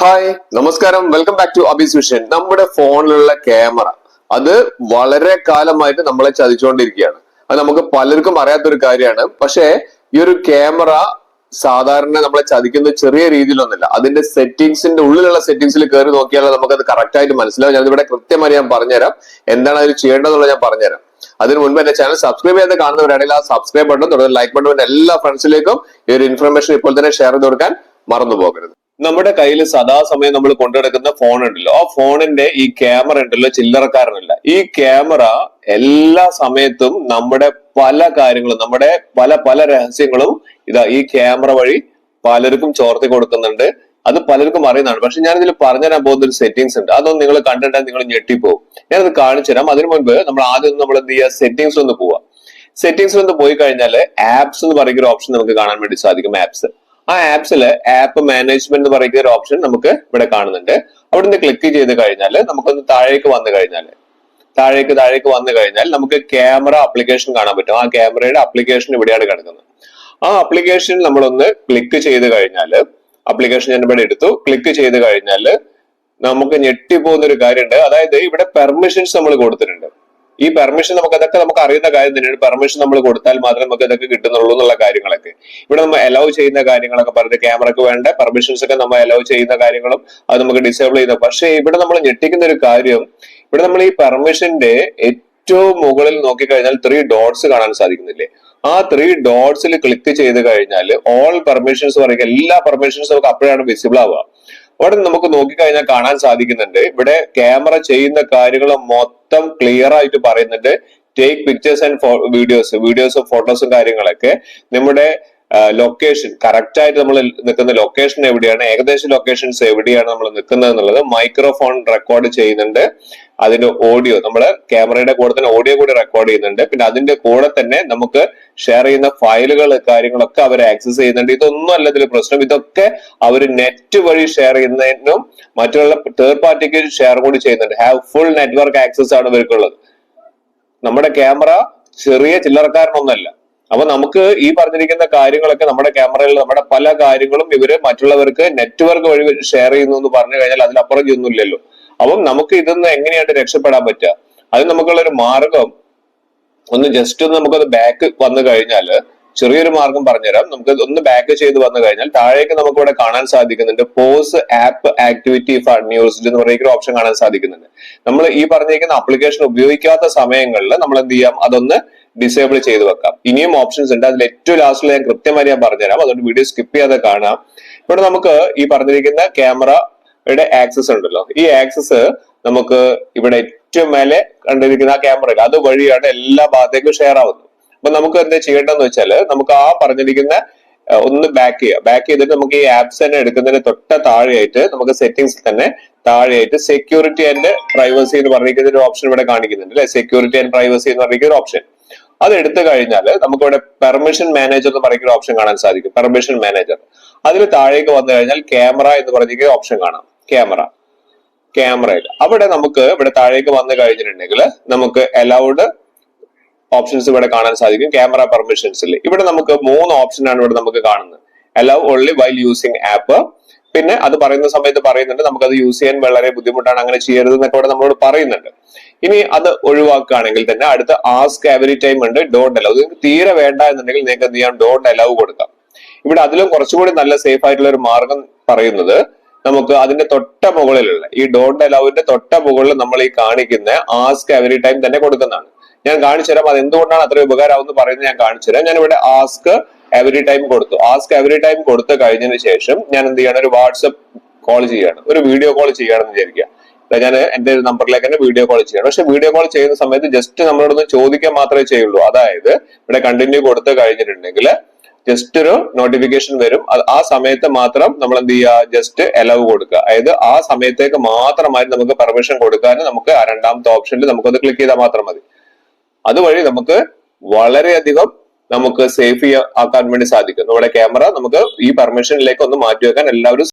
Hi നമസ്കാരം, welcome back to അബീസ് vision. നമ്മുടെ ഫോണിലുള്ള camera അത് വളരെ കാലമായിട്ട് നമ്മളെ ചതിച്ചുകൊണ്ടിരിക്കുകയാണ്. അത് നമുക്ക് പലർക്കും അറിയാത്തൊരു കാര്യമാണ്. പക്ഷേ ഈ ഒരു ക്യാമറ സാധാരണ നമ്മളെ ചതിക്കുന്ന ചെറിയ രീതിയിലൊന്നുമില്ല. അതിന്റെ സെറ്റിംഗ്സിന്റെ ഉള്ളിലുള്ള സെറ്റിംഗ്സിൽ കയറി നോക്കിയാൽ നമുക്കത് കറക്റ്റ് ആയിട്ട് മനസ്സിലാവും. ഞാനിവിടെ കൃത്യമായി ഞാൻ പറഞ്ഞുതരാം എന്താണ് അതിൽ ചെയ്യേണ്ടതെന്നുള്ളത്. ഞാൻ പറഞ്ഞുതരാം. അതിന് മുൻപ് എന്റെ ചാനൽ സബ്സ്ക്രൈബ് ചെയ്ത് കാണുന്നവരാണെങ്കിൽ ആ സബ്സ്ക്രൈബ് ബട്ടൺ തുടർന്ന് ലൈക്ക് ബട്ടൺ എല്ലാ ഫ്രണ്ട്സിലേക്കും ഈ ഒരു ഇൻഫർമേഷൻ ഇപ്പോൾ തന്നെ ഷെയർ ചെയ്ത് കൊടുക്കാൻ മറന്നു പോകരുത്. നമ്മുടെ കയ്യിൽ സദാസമയം നമ്മൾ കൊണ്ടുനടക്കുന്ന ഫോൺ ഉണ്ടല്ലോ, ആ ഫോണിന്റെ ഈ ക്യാമറ ഉണ്ടല്ലോ ചില്ലറക്കാരനല്ല. ഈ ക്യാമറ എല്ലാ സമയത്തും നമ്മുടെ പല കാര്യങ്ങളും, നമ്മുടെ പല പല രഹസ്യങ്ങളും ഈ ക്യാമറ വഴി പലർക്കും ചോർത്തി കൊടുക്കുന്നുണ്ട്. അത് പലർക്കും അറിയുന്നതാണ്. പക്ഷെ ഞാനിതിൽ പറഞ്ഞുതരാൻ പോകുന്ന ഒരു സെറ്റിംഗ്സ് ഉണ്ട്. അതൊന്നും നിങ്ങൾ കണ്ടിട്ടാൽ നിങ്ങൾ ഞെട്ടിപ്പോവും. ഞാനത് കാണിച്ചു തരാം. അതിനു മുൻപ് നമ്മൾ ആദ്യം നമ്മൾ എന്ത് ചെയ്യുക, സെറ്റിംഗ്സ് ഒന്ന് പോവാം. സെറ്റിംഗ്സ് ഒന്ന് പോയി കഴിഞ്ഞാൽ ആപ്സ് എന്ന് പറയുന്ന ഒരു ഓപ്ഷൻ നമുക്ക് കാണാൻ വേണ്ടി സാധിക്കും. ആപ്സ്, ആ ആപ്സില് ആപ്പ് മാനേജ്മെന്റ് എന്ന് പറയുന്ന ഒരു ഓപ്ഷൻ നമുക്ക് ഇവിടെ കാണുന്നുണ്ട്. അവിടുന്ന് ക്ലിക്ക് ചെയ്ത് കഴിഞ്ഞാൽ നമുക്കൊന്ന് താഴേക്ക് വന്നു കഴിഞ്ഞാൽ നമുക്ക് ക്യാമറ ആപ്ലിക്കേഷൻ കാണാൻ പറ്റും. ആ ക്യാമറയുടെ ആപ്ലിക്കേഷൻ ഇവിടെയാണ് കിടക്കുന്നത്. ആ ആപ്ലിക്കേഷൻ നമ്മളൊന്ന് ക്ലിക്ക് ചെയ്ത് കഴിഞ്ഞാൽ, ആപ്ലിക്കേഷൻ ഞാൻ ഇവിടെ എടുത്തു, ക്ലിക്ക് ചെയ്ത് കഴിഞ്ഞാൽ നമുക്ക് ഞെട്ടിപ്പോകുന്ന ഒരു കാര്യമുണ്ട്. അതായത് ഇവിടെ പെർമിഷൻസ് നമ്മൾ കൊടുത്തിട്ടുണ്ട്. ഈ പെർമിഷൻ അതൊക്കെ നമുക്ക് അറിയുന്ന കാര്യം തന്നെയാണ്. പെർമിഷൻ നമ്മൾ കൊടുത്താൽ മാത്രമേ നമുക്ക് ഇതൊക്കെ കിട്ടുന്നുള്ളൂ എന്നുള്ള കാര്യങ്ങളൊക്കെ ഇവിടെ നമ്മൾ അലൗ ചെയ്യുന്ന കാര്യങ്ങളൊക്കെ പറഞ്ഞത്, ക്യാമറക്ക് വേണ്ട പെർമിഷൻസ് ഒക്കെ നമ്മൾ അലൗ ചെയ്യുന്ന കാര്യങ്ങളും അത് നമുക്ക് ഡിസേബിൾ ചെയ്യുന്ന. പക്ഷേ ഇവിടെ നമ്മൾ ഞെട്ടിക്കുന്ന ഒരു കാര്യം, ഇവിടെ നമ്മൾ ഈ പെർമിഷന്റെ ഏറ്റവും മുകളിൽ നോക്കിക്കഴിഞ്ഞാൽ 3 ഡോട്ട്സ് കാണാൻ സാധിക്കുന്നില്ലേ? ആ 3 ഡോട്ട്സിൽ ക്ലിക്ക് ചെയ്ത് കഴിഞ്ഞാൽ ഓൾ പെർമിഷൻസ് പറയുക, എല്ലാ പെർമിഷൻസും നമുക്ക് അപ്പോഴാണ് വിസിബിൾ ആവുക. അവിടെ നമുക്ക് നോക്കിക്കഴിഞ്ഞാൽ കാണാൻ സാധിക്കുന്നുണ്ട്, ഇവിടെ ക്യാമറ ചെയ്യുന്ന കാര്യങ്ങൾ മൊത്തം ക്ലിയർ ആയിട്ട് പറയുന്നുണ്ട്. ടേക്ക് പിക്ചേഴ്സ് ആൻഡ് വീഡിയോസും ഫോട്ടോസും കാര്യങ്ങളൊക്കെ. നമ്മുടെ ലൊക്കേഷൻ കറക്റ്റ് ആയിട്ട് നമ്മൾ നിൽക്കുന്ന ലൊക്കേഷൻ എവിടെയാണ്, ഏകദേശം ലൊക്കേഷൻസ് എവിടെയാണ് നമ്മൾ നിൽക്കുന്നത് എന്നുള്ളത് മൈക്രോഫോൺ റെക്കോർഡ് ചെയ്യുന്നുണ്ട്. അതിന്റെ ഓഡിയോ, നമ്മള് ക്യാമറയുടെ കൂടെ തന്നെ ഓഡിയോ കൂടി റെക്കോർഡ് ചെയ്യുന്നുണ്ട്. പിന്നെ അതിന്റെ കൂടെ തന്നെ നമുക്ക് ഷെയർ ചെയ്യുന്ന ഫയലുകൾ കാര്യങ്ങളൊക്കെ അവർ ആക്സസ് ചെയ്യുന്നുണ്ട്. ഇതൊന്നും അല്ല ഇതിൽ പ്രശ്നം. ഇതൊക്കെ അവർ നെറ്റ് വഴി ഷെയർ ചെയ്യുന്നതിനും മറ്റുള്ള തേർഡ് പാർട്ടിക്ക് ഷെയർ കൂടി ചെയ്യുന്നുണ്ട്. ഹാവ് ഫുൾ നെറ്റ്വർക്ക് ആക്സസ് ആണ് ഇവർക്കുള്ളത്. നമ്മുടെ ക്യാമറ ചെറിയ ചില്ലറക്കാരനൊന്നല്ല. അപ്പൊ നമുക്ക് ഈ പറഞ്ഞിരിക്കുന്ന കാര്യങ്ങളൊക്കെ നമ്മുടെ ക്യാമറയിൽ, നമ്മുടെ പല കാര്യങ്ങളും ഇവര് മറ്റുള്ളവർക്ക് നെറ്റ്വർക്ക് വഴി ഷെയർ ചെയ്യുന്നു എന്ന് പറഞ്ഞു കഴിഞ്ഞാൽ അതിലപ്പുറം ഒന്നുമില്ലല്ലോ. അപ്പം നമുക്ക് ഇതൊന്ന് എങ്ങനെയായിട്ട് രക്ഷപ്പെടാൻ പറ്റുക? അത് നമുക്കുള്ള ഒരു മാർഗം ഒന്ന് ജസ്റ്റ് ഒന്ന് നമുക്കത് ബാക്ക് വന്നു കഴിഞ്ഞാൽ, ചെറിയൊരു മാർഗം പറഞ്ഞുതരാം. നമുക്ക് ഒന്ന് ബാക്ക് ചെയ്ത് വന്നു കഴിഞ്ഞാൽ താഴേക്ക് നമുക്ക് ഇവിടെ കാണാൻ സാധിക്കുന്നുണ്ട് pause app activity if unused എന്ന് പറയുന്ന ഓപ്ഷൻ കാണാൻ സാധിക്കുന്നുണ്ട്. നമ്മൾ ഈ പറഞ്ഞിരിക്കുന്ന ആപ്ലിക്കേഷൻ ഉപയോഗിക്കാത്ത സമയങ്ങളിൽ നമ്മൾ എന്ത് ചെയ്യാം, അതൊന്ന് ഡിസേബിൾ ചെയ്ത് വെക്കാം. ഇനിയും ഓപ്ഷൻസ് ഉണ്ട്. അതിൽ ഏറ്റവും ലാസ്റ്റിൽ ഞാൻ കൃത്യമായി ഞാൻ പറഞ്ഞുതരാം. അതുകൊണ്ട് വീഡിയോ സ്കിപ്പ് ചെയ്യാതെ കാണാം. ഇവിടെ നമുക്ക് ഈ പറഞ്ഞിരിക്കുന്ന ക്യാമറയുടെ ആക്സസ് ഉണ്ടല്ലോ, ഈ ആക്സസ് നമുക്ക് ഇവിടെ ഏറ്റവും മേലെ കണ്ടിരിക്കുന്ന ആ ക്യാമറ അത് വഴിയാണ് എല്ലാ ഭാഗത്തേക്കും ഷെയർ ആവുന്നത്. അപ്പൊ നമുക്ക് എന്താ ചെയ്യേണ്ടതെന്ന് വെച്ചാല്, നമുക്ക് ആ പറഞ്ഞിരിക്കുന്ന ഒന്ന് ബാക്ക് ചെയ്തിട്ട് നമുക്ക് ഈ ആപ്സ് തന്നെ എടുക്കുന്നതിന് തൊട്ട താഴെയായിട്ട് നമുക്ക് സെറ്റിംഗ്സിൽ തന്നെ താഴെയായിട്ട് സെക്യൂരിറ്റി ആൻഡ് പ്രൈവസി എന്ന് പറഞ്ഞിരിക്കുന്ന ഒരു ഓപ്ഷൻ ഇവിടെ കാണിക്കുന്നുണ്ട് അല്ലെ. സെക്യൂരിറ്റി ആൻഡ് പ്രൈവസി എന്ന് പറഞ്ഞിരിക്കുന്ന ഒരു ഓപ്ഷൻ, അത് എടുത്തു കഴിഞ്ഞാൽ നമുക്ക് ഇവിടെ പെർമിഷൻ മാനേജർ എന്ന് പറയുന്ന ഓപ്ഷൻ കാണാൻ സാധിക്കും. പെർമിഷൻ മാനേജർ, അതിൽ താഴേക്ക് വന്നു കഴിഞ്ഞാൽ ക്യാമറ എന്ന് പറഞ്ഞിരിക്കുന്ന ഓപ്ഷൻ കാണാം. ക്യാമറയിൽ അവിടെ നമുക്ക് ഇവിടെ താഴേക്ക് വന്നു കഴിഞ്ഞിട്ടുണ്ടെങ്കിൽ നമുക്ക് അലൗഡ് ഓപ്ഷൻസ് ഇവിടെ കാണാൻ സാധിക്കും. ക്യാമറ പെർമിഷൻസിൽ ഇവിടെ നമുക്ക് 3 ഓപ്ഷനാണ് ഇവിടെ നമുക്ക് കാണുന്നത്. Allow only while using app, പിന്നെ അത് പറയുന്ന സമയത്ത് പറയുന്നുണ്ട് നമുക്കത് യൂസ് ചെയ്യാൻ വളരെ ബുദ്ധിമുട്ടാണ്, അങ്ങനെ ചെയ്യരുത് എന്നൊക്കെ ഇവിടെ നമ്മളോട് പറയുന്നുണ്ട്. ഇനി അത് ഒഴിവാക്കുകയാണെങ്കിൽ തന്നെ അടുത്ത ആസ്ക് എവരി ടൈം ഉണ്ട്, ഡോണ്ട് അലൗ. നിങ്ങൾക്ക് തീരെ വേണ്ട എന്നുണ്ടെങ്കിൽ നിങ്ങൾക്ക് എന്ത് ചെയ്യാം, ഡോണ്ട് അലൗ കൊടുക്കാം. ഇവിടെ അതിലും കുറച്ചുകൂടി നല്ല സേഫ് ആയിട്ടുള്ള ഒരു മാർഗം പറയുന്നത്, നമുക്ക് അതിന്റെ തൊട്ട മുകളിലുള്ള ഈ ഡോണ്ട് അലൗവിന്റെ തൊട്ട മുകളിൽ നമ്മൾ ഈ കാണിക്കുന്ന ആസ്ക് എവരി ടൈം തന്നെ കൊടുക്കുന്നതാണ്. ഞാൻ കാണിച്ചു തരാം അത് എന്തുകൊണ്ടാണ് അത്ര ഉപകാരമാവെന്ന് പറയുന്നത്. ഞാൻ കാണിച്ചു തരാം. ഞാൻ ഇവിടെ ആസ്ക് എവരി ടൈം കൊടുത്തു. ആസ്ക് എവരി ടൈം കൊടുത്തു കഴിഞ്ഞതിന് ശേഷം ഞാൻ എന്ത് ചെയ്യണം, ഒരു വാട്സപ്പ് കോൾ ചെയ്യാണ്, ഒരു വീഡിയോ കോൾ ചെയ്യണമെന്ന് വിചാരിക്കുക. ഞാൻ എന്റെ ഒരു നമ്പറിലേക്ക് തന്നെ വീഡിയോ കോൾ ചെയ്യണം. പക്ഷെ വീഡിയോ കോൾ ചെയ്യുന്ന സമയത്ത് ജസ്റ്റ് നമ്മളോടൊന്ന് ചോദിക്കാൻ മാത്രമേ ചെയ്യുള്ളൂ. അതായത് ഇവിടെ കണ്ടിന്യൂ കൊടുത്തു കഴിഞ്ഞിട്ടുണ്ടെങ്കിൽ ജസ്റ്റ് ഒരു നോട്ടിഫിക്കേഷൻ വരും. ആ സമയത്ത് മാത്രം നമ്മൾ എന്ത് ചെയ്യുക, ജസ്റ്റ് അലൗ കൊടുക്കുക. അതായത് ആ സമയത്തേക്ക് മാത്രമായി നമുക്ക് പെർമിഷൻ കൊടുക്കാൻ നമുക്ക് ആ രണ്ടാമത്തെ ഓപ്ഷനിൽ നമുക്കത് ക്ലിക്ക് ചെയ്താൽ മാത്രം മതി. അതുവഴി നമുക്ക് വളരെയധികം നമുക്ക് സേഫ് ആക്കാൻ വേണ്ടി സാധിക്കും. നമ്മുടെ ക്യാമറ നമുക്ക് ഈ പെർമിഷനിലേക്ക് ഒന്ന് മാറ്റി വെക്കാൻ എല്ലാവരും